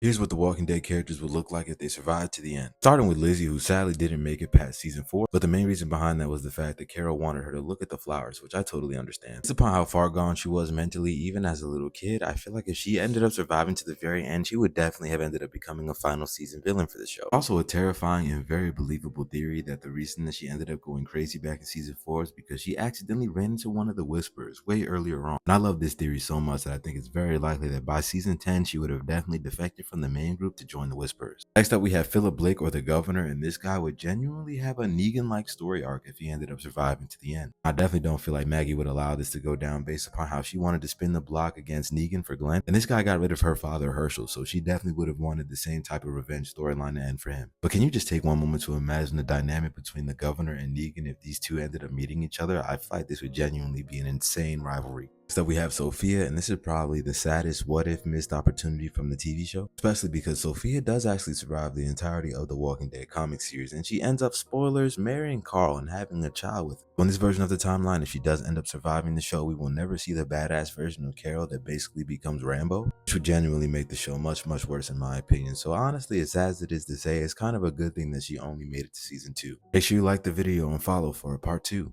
Here's what the Walking Dead characters would look like if they survived to the end. Starting with Lizzie, who sadly didn't make it past season 4, but the main reason behind that was the fact that Carol wanted her to look at the flowers, which I totally understand. Based upon how far gone she was mentally, even as a little kid, I feel like if she ended up surviving to the very end, she would definitely have ended up becoming a final season villain for the show. Also, a terrifying and very believable theory that the reason that she ended up going crazy back in season 4 is because she accidentally ran into one of the Whisperers way earlier on. And I love this theory so much that I think it's very likely that by season 10, she would have definitely defected from the main group to join the Whisperers. Next up, we have Philip Blake, or the Governor, and this guy would genuinely have a Negan-like story arc if he ended up surviving to the end. I definitely don't feel like Maggie would allow this to go down based upon how she wanted to spin the block against Negan for Glenn, and this guy got rid of her father Herschel, so she definitely would have wanted the same type of revenge storyline to end for him. But can you just take one moment to imagine the dynamic between the Governor and Negan if these two ended up meeting each other? I feel like this would genuinely be an insane rivalry. Next up, we have Sophia, and this is probably the saddest what if missed opportunity from the TV show, especially because Sophia does actually survive the entirety of the Walking Dead comic series, and she ends up, spoilers, marrying Carl and having a child with him. On this version of the timeline, if she does end up surviving the show, we will never see the badass version of Carol that basically becomes Rambo, which would genuinely make the show much worse in my opinion. So honestly, as sad as it is to say, it's kind of a good thing that she only made it to season 2. Make sure you like the video and follow for a part 2.